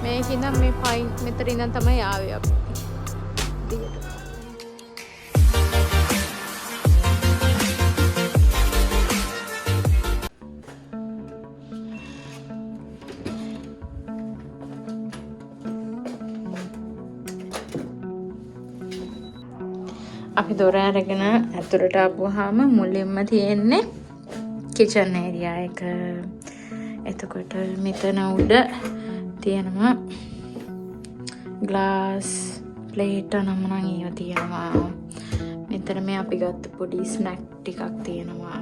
මේකින් මේ පයින් මෙතන ඉඳන් තමයි ආවේ අපි. දිගට. අපි දොර අරගෙන ඇතුළට ආපුවාම මුලින්ම තියෙන්නේ කිචන් ඒරියා එක. එතකොට මෙතන උඩ තියෙනවා ග්ලාස් ප්ලේට් නම්නම් ඒවා තියෙනවා. මෙතන මේ අපි ගත්ත පොඩි ස්නැක් ටිකක් තියෙනවා.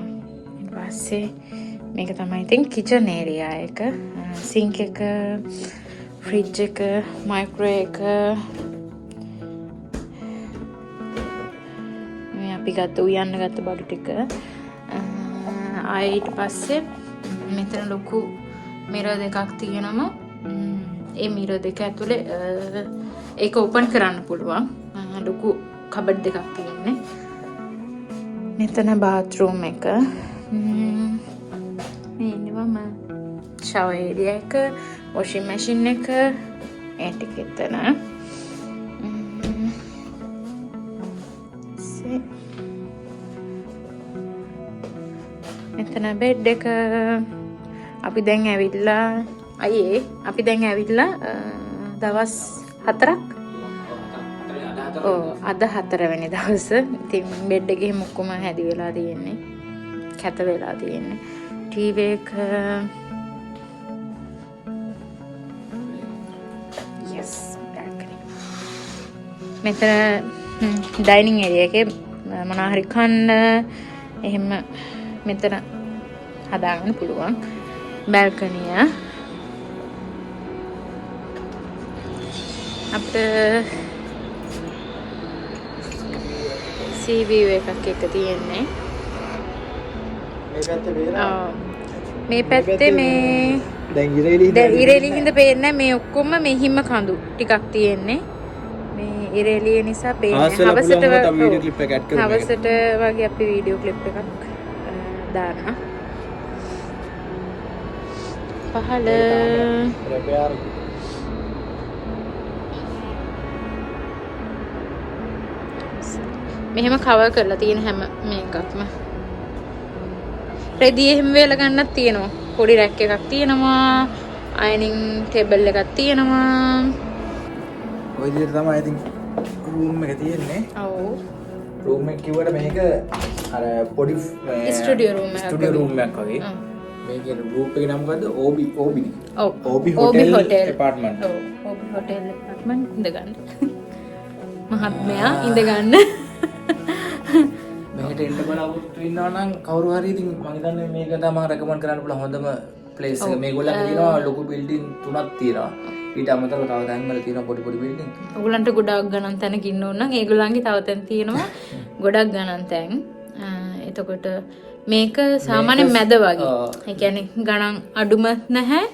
ඊට පස්සේ මේක තමයි ඉතින් කිචන් ඒරියා එක. සින්ක් එක, ෆ්‍රිජ් එක, මයික්‍රෝවේව් එක, අපි ගත්ත උයන්න ගත්ත බඩු ටික. ඊට පස්සේ මෙතන ලොකු මිරර් දෙකක් තියෙනවා. ඒ මිරර් දෙක ඇතුලේ ඒක ඕපන් කරන්න පුළුවන්. ලොකු කබඩ් දෙකක් තියෙන්නේ. මෙතන බාත්රූම් එක. මේ ඉන්නවම ෂවර් ඒරියා එක, වොෂින් මැෂින් එක, ඒ ටික එතන. මෙතන බෙඩ් එක. අපි දැන් ඇවිල්ලා අපි දැන් ඇවිල්ලා දවස් 4ක්. අද 4 වෙනි දවස. ඉතින් බෙඩ් එකේ මුක්කම හැදි වෙලා තියෙන්නේ. කැත වෙලා තියෙන්නේ. ටීවී එක මෙතන ඩයිනින් ඒරියා එකේ මොනවා හරි කන්න එහෙම මෙතන හදාගන්න පුළුවන්. බැල්කනිය අපිට සී වීව් එකක් එක තියෙන්නේ. මේ පැත්තේ මේ දැන් ඉරේලියින්ද පේන්නේ මේ ඔක්කොම මෙහිම කඳු ටිකක් තියෙන්නේ. මේ ඉරේලිය නිසා පේන්නේ. හවසට වගේ අපි වීඩියෝ ක්ලිප් එකක් දාන්න. පහළ මෙහෙම කවර් කරලා තියෙන හැම මේකක්ම රෙදි එහෙම වේල ගන්නත් තියෙනවා. පොඩි රැක් එකක් තියෙනවා. අයනින් ටේබල් එකක් තියෙනවා. ඔය විදිහට තමයි ඉතින් රූම් එක තියෙන්නේ. ඔව්. රූම් එක කිව්වට මේක අර පොඩි ස්ටුඩියෝ රූම් එකක් වගේ. මේකේ රූම් එකේ නම මොකද්ද? OB. ඔව්. OB hotel apartment. ඔව්. OB හොටෙල් ඇපාර්ට්මන්ට් ඉඳ ගන්න. මහත්මයා ඉඳ ගන්න. මෙහෙට එන්න බලාපොරොත්තු වෙනවා නම් කවුරු හරි ඉතින් මම හිතන්නේ මේක තමයි රෙකමන්ඩ් කරන්න පුළුවන් හොඳම ප්ලේස් එක. මේගොල්ලන්ගේ තියෙනවා ලොකු බිල්ඩින් 3ක් තියෙනවා. ඊට අමතරව තව තැන්වල තියෙනවා පොඩි බිල්ඩින්. ඔයගලන්ට ගොඩක් ගණන් තැනක ඉන්න ඕන නම් ඒගොල්ලන්ගේ තව තැන් තියෙනවා ගොඩක් ගණන් තැන්. එතකොට මේක සාමාන්‍ය මැද වගේ. ඒ කියන්නේ ගණන් අඩුම නැහැ.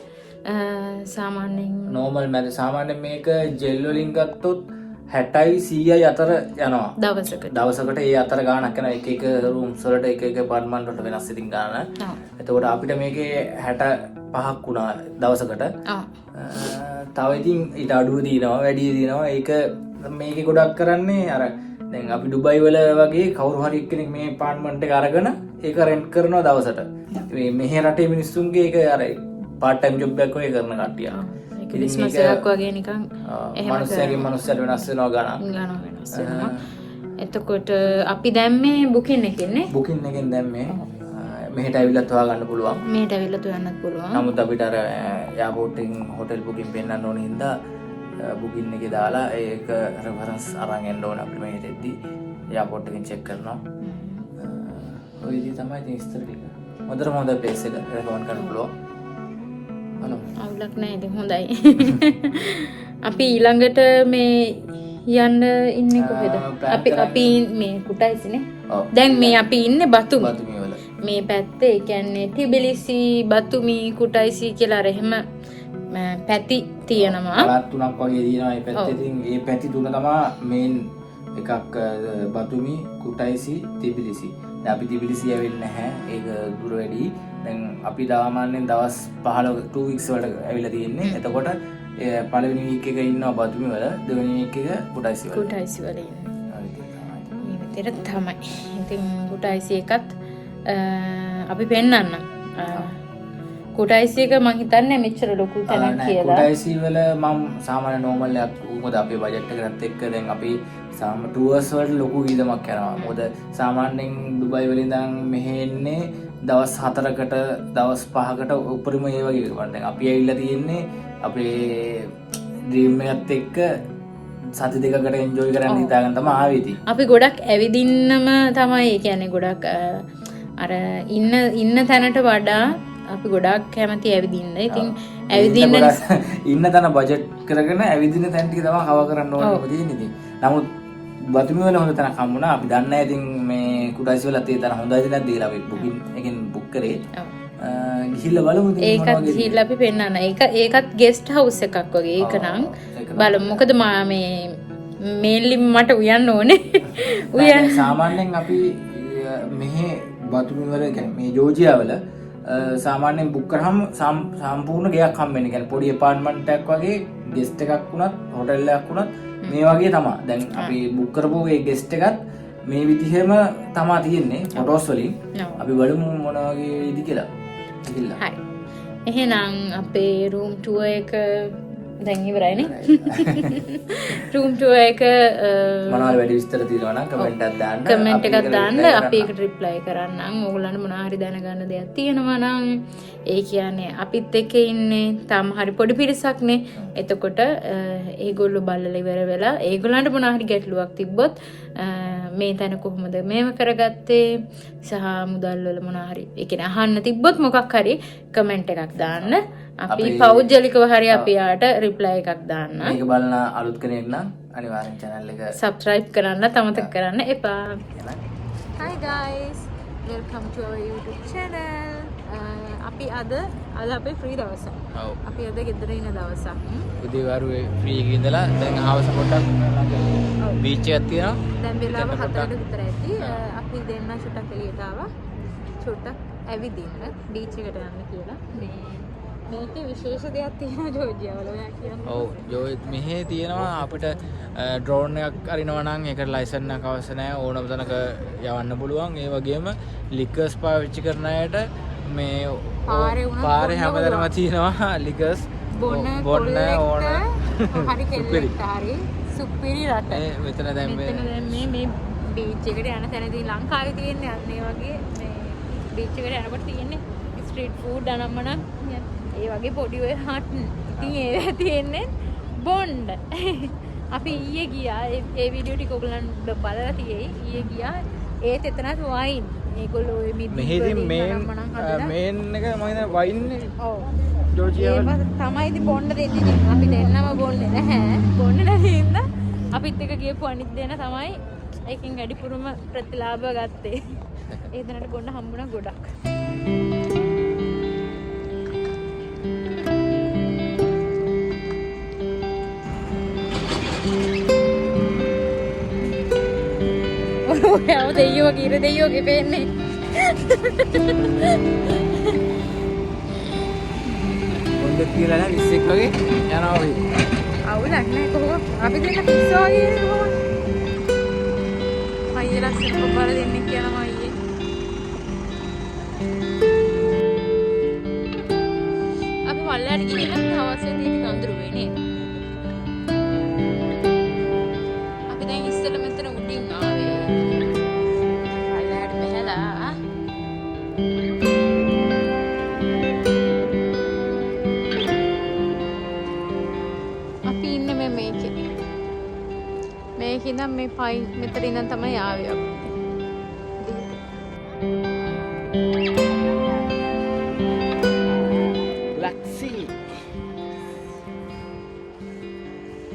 සාමාන්‍යයෙන් නෝමල් මැද. සාමාන්‍යයෙන් මේක ජෙල් වලින් ගත්තොත් 60යි 100යි අතර යනවා දවසකට. ඒ අතර ගාණක් යනවා. එක රූම්ස් වලට එක ඇපාර්ට්මන්ට් වලට වෙනස් ඉතින් ගාණ. එතකොට අපිට මේකේ 65ක් වුණා දවසකට. තව ඉතින් ඊට අඩුව තියෙනවා වැඩි තියෙනවා. ඒක මේකේ ගොඩක් කරන්නේ අර දැන් අපි ඩුබයි වල වගේ කවුරු හරි එක්කෙනෙක් මේ ඇපාර්ට්මන්ට් එක අරගෙන ඒක රෙන්ට් කරනවා දවසට. මේ මෙහි රටේ මිනිස්සුන්ගේ ඒක අර පාර්ට් ටයිම් ජොබ් එකක් වගේ කරන කට්ටිය. ක්‍රිස්මස් එකක් වගේ නිකන් එහෙම මනුස්සයන්ගෙන් මනුස්සයට වෙනස් වෙනවා ගණන් වෙනස් වෙනවා. එතකොට අපි දැම්මේ බුකින් එකෙන්නේ. බුකින් එකෙන් දැම්මේ මෙහෙට ඇවිල්ලත් හොයාගන්න පුළුවන්. මෙහෙට ඇවිල්ලත් හොයන්නත් පුළුවන්. නමුත් අපිට අර එයාපෝට් එකෙන් හොටෙල් බුකින් පෙන්නන්න ඕන හින්දා බුකින් එකේ දාලා ඒක රෙෆරන්ස් අරන් එන්න ඕන අපිට මෙහෙට එද්දි එයාපෝට් එකෙන් චෙක් කරනවා. ඔය විදිහ තමයි ඉතින් ඉස්තර ටික. හොඳ ප්ලේස් එක රෙකමන්ඩ් කරන්න පුළුවන්. අවුලක් නෑ ඉතින් හොඳයි. අපි ඊළඟට මේ යන්න ඉන්නේ කොහෙද? අපි මේ කුටයිසිනේ. දැන් මේ අපි ඉන්නේ බතුමි වල. මේ පැත්තේ ඒ කියන්නේ ටිබිලිසි, බතුමි, කුටයිසි කියලා එහෙම පැති තියෙනවා. පළාත් තුනක් වගේ තියෙනවා මේ පැත්තේ. ඉතින් මේ පැති තුන තමයි මේන් එකක් බතුමි, කුටයිසි, ටිබිලිසි. දැන් අපි ටිබිලිසි ඇවිල්ලා නැහැ. ඒක දුර වැඩි. දැන් අපි සාමාන්‍යයෙන් දවස් 15 2 weeks වලට ඇවිල්ලා තියෙන්නේ. එතකොට පළවෙනි වීක් එක ඉන්නවා බතුමි වල, දෙවෙනි වීක් එක කුටයිසි වල. කුටයිසි වල ඉන්නේ. මේ විදිහට තමයි. ඉතින් කුටයිසි එකත් අපි පෙන්නන්න. කුටයිසි එක මං හිතන්නේ මෙච්චර ලොකු තැනක් කියලා. කුටයිසි වල මම සාමාන්‍ය නෝමල් එකක් මොකද අපේ බජට් එකකට එක්ක දැන් අපි ටුවර්ස් වලට ලොකු වියදමක් යනවා. මොකද සාමාන්‍යයෙන් දුබයි වලින් ඉඳන් මෙහෙ එන්නේ දවස් 4කට දවස් 5කට උඩරිම ඒ වගේ එකකට. දැන් අපි ඇවිල්ලා තියෙන්නේ අපේ ඩ්‍රීම් එකත් එක්ක සති දෙකකට එන්ජොයි කරන්න හිතාගෙන තමයි ආවේ ඉතින්. අපි ගොඩක් ඇවිදින්නම තමයි. ඒ කියන්නේ ගොඩක් අර ඉන්න තැනට වඩා අපි ගොඩක් කැමති ඇවිදින්න. ඉතින් ඇවිදින්න ඉන්න තැන බජට් කරගෙන ඇවිදින තැන් ටික තමයි කව කරන්න ඕනේ තියෙන්නේ ඉතින්. නමුත් බතුමි වල හොඳ තැනක් හම්බුණා. අපි දන්නේ නැහැ ඉතින් මේ කුටයිසි වලත් ඒ තරම් හොඳයිද නැද්ද කියලා අපි බුකින් එකෙන් බුක් කරේ. ගිහිල්ලා බලමු ඉතින් මොනවා වගේද. ඒකත් ගිහිල්ලා අපි පෙන්නන්න. ඒකත් ගෙස්ට් හවුස් එකක් වගේ. ඒක නම් බලමු. මොකද මේ මේන්ලි මට උයන්න ඕනේ. උයන්න සාමාන්‍යයෙන් අපි මෙහි බතුමි වල කියන්නේ මේ ජෝර්ජියා වල සාමාන්‍යයෙන් බුක් කරාම සම්පූර්ණ ගෙයක් හම්බ වෙන්නේ. කියන්නේ පොඩි ඇපාර්ට්මන්ට් එකක් වගේ ගෙස්ට් එකක් වුණත් හොටෙල් එකක් වුණත් මේ වගේ තමයි. දැන් අපි බුක් කරපුව ඒ ගෙස්ට් එකත් මේ විදිහම තමයි තියෙන්නේ ෆොටෝස් වලින්. අපි බලමු මොන වගේ ඉදි කියලා. හරි. එහෙනම් අපේ රූම් ටුවර් එක දැන් ඉවරයිනේ. රූම් ටුවර් එක මොනවද වැඩි විස්තර තියෙනවා නම් කමෙන්ට් එකක් දාන්න. කමෙන්ට් එකක් දාන්න අපි ඒකට රිප්ලයි කරන්නම්. ඕගොල්ලන්ට මොනවා හරි දැනගන්න දෙයක් තියෙනවා නම් ඒ කියන්නේ අපිත් එක්ක ඉන්නේ තාම හරි පොඩි පිරිසක්නේ. එතකොට ඒගොල්ලෝ බලලා ඉවර වෙලා ඒගොල්ලන්ට මොනවා හරි ගැටලුවක් තිබ්බොත් මේ තැන කොහොමද මේව කරගත්තේ සහ මුදල් වල මොනවා හරි ඒ කියන්නේ අහන්න තිබ්බොත් මොකක් හරි කමෙන්ට් එකක් දාන්න. අපි පෞද්ගලිකව හරි අපි යාට රිප්ලයි එකක් දාන්න. මේක බලන අලුත් කෙනෙක් නම් අනිවාර්යෙන් channel එක subscribe කරන්න අමතක කරන්න එපා. Hi guys, welcome to our YouTube channel. අපි අද අපේ ෆ්‍රී දවසක්. ඔව්. අපි අද ගෙදර ඉන්න දවසක්. උදේවරුේ ෆ්‍රී එකේ ඉඳලා දැන් හවස පොඩ්ඩක් බීච් එකක් තියෙනවා. දැන් වෙලාව 4කට විතර ඇති. අපි දෙන්න චුට්ටක් එළියට ආවා. චුට්ටක් ඇවිදින්න බීච් එකට යන්න කියලා. මේකේ විශේෂ දෙයක් තියෙනවා ජෝර්ජියා වල. ඔයා කියන්නේ. ඔව් මෙහි තියෙනවා අපිට ඩ්‍රෝන් එකක් අරිනවා නම් ඒකට ලයිසන් එකක් අවශ්‍ය නැහැ. ඕනම තැනක යවන්න පුළුවන්. ඒ වගේම ලිකර්ස් පාවිච්චි කරන අයට මේ පාරේ හැමදැනම තියෙනවා ලිකර්ස් බොන්න ඕන. හරි කෙල්ලෙක්ට හරි සුපිරි රට. මෙතන දැන් මේ බීච් එකට යන තැනදී ලංකාවේ තියෙන්නේ අන්න ඒ වගේ මේ බීච් එකට යනකොට තියෙන්නේ ස්ට්‍රීට් ෆුඩ් අනම්මනම් ඒ වගේ පොඩි ඔය හට්. ඉතින් ඒ තියෙන්නේ බොන්ඩ්. අපි ඊයේ ගියා ඒ වීඩියෝ ටික ඔයගලන්ට බලලා තියෙයි. ඊයේ ගියා ඒත් එතනත් වයින්. ඒගොල්ලෝ ඔය මෙහෙදී මේන් එක මම හිතන්නේ වයින් නේ. ඔව්. ජෝර්ජියා වල තමයි ඉතින් බොන්ඩ් දෙන්නේ. අපි දෙන්නම බොන්නේ නැහැ. බොන්නේ නැති හින්දා අපිත් එක ගියපු අනිත් දෙන තමයි ඒකෙන් වැඩිපුරම ප්‍රතිලාභ ගත්තේ. ඒ දෙනට බොන්න හම්බුණා ගොඩක්. ඔයාව දෙයියෝ කීර දෙයියෝගේ පේන්නේ. බොන්ඩ් කියලා නෑ 20ක් වගේ යනවා අපි. අවුලක් නෑ කොහොම අපි දෙන්න පිස්සෝ වගේ කොහොම. අයියේ ලස්සන කොබ්බර දෙන්නේ කියනවා අයියේ. අපි මල්ලයට ගිහින් තවසෙන් ටික අඳුරු වෙන්නේ. අපි දැන් ඉස්සෙල්ලා මෙතන උඩින් ආවේ. අපි ඉන්නේ මේකේ ඉඳන් මේ පයින් මෙතන ඉඳන් තමයි ආවේ අපි. ලක්සි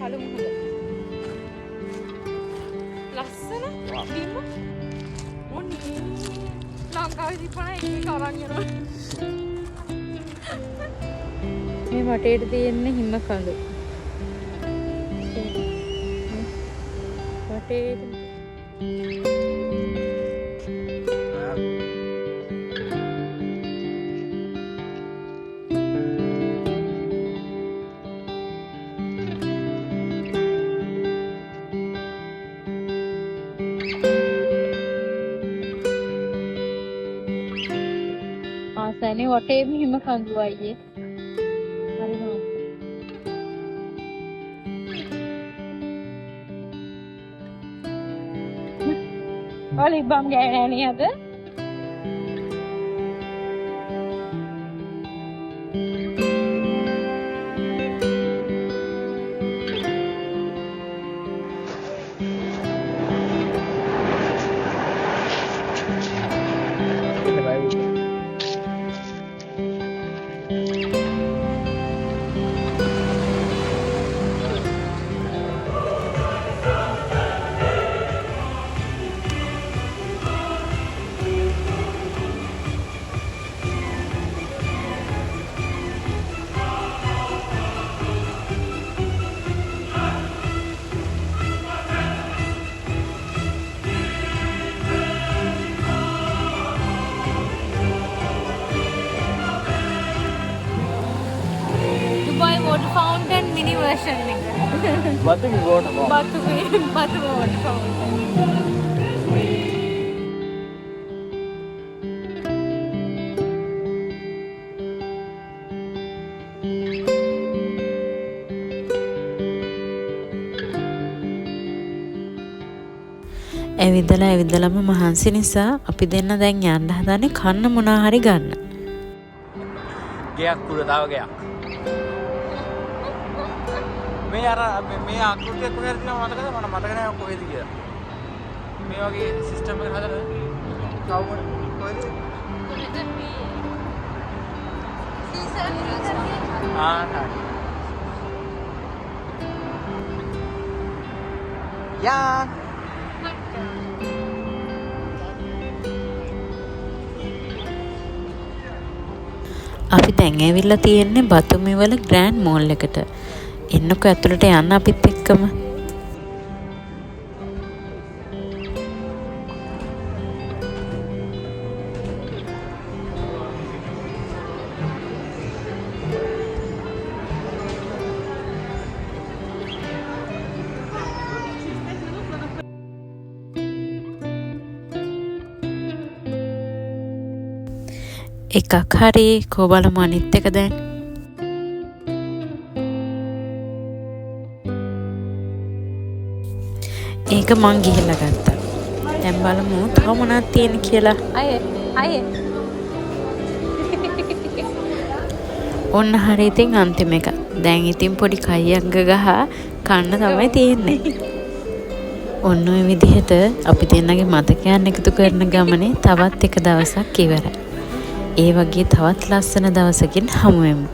හලු මුහුද ලස්සන බිම මොන්නේ ලංකාවේ තිබුණා ඒක අරන් යනවා. මේ වටේට තියෙන හිම කඳු වටේට නෑනේ වටේ මෙහෙම කඳු අයියේ. හරි නෝ. ඔලිබම් ගෑනේ අද. Dubai water fountain mini version එක. Batu water fountain. Batu water fountain. ඇවිදලම මහන්සි නිසා අපි දෙන්න දැන් යන්න හදනේ කන්න මොනා හරි ගන්න. ගයක් පුර තව ගයක්. මේ අර මේ ආකෘතිය කොහෙද තියෙනවද මතකද? මට මතක නෑ කොහෙද කියලා. මේ වගේ සිස්ටම් එකක් හදලා කවුරුද කොහෙද? යා අපි දැන් ඇවිල්ලා තියෙන්නේ බතුමි වල ග්‍රෑන්ඩ් මෝල් එකට. එන්නකෝ ඇතුළට යන්න අපිත් එක්කම. එකක් හරි කෝ බලමු අනිත් එක දැන්. ඒක මං ගිහිල්ලා ගත්තා. දැන් බලමු තව මොනවද තියෙන්නේ කියලා. අය ඔන්න හරි ඉතින් අන්තිම එක. දැන් ඉතින් පොඩි කයියක් ගහ කන්න තමයි තියෙන්නේ. ඔන්න ඔය විදිහට අපි දෙන්නගේ මතකයන් එකතු කරන ගමනේ තවත් එක දවසක් ඉවරයි. ඒ වගේ තවත් ලස්සන දවසකින් හමු වෙමු.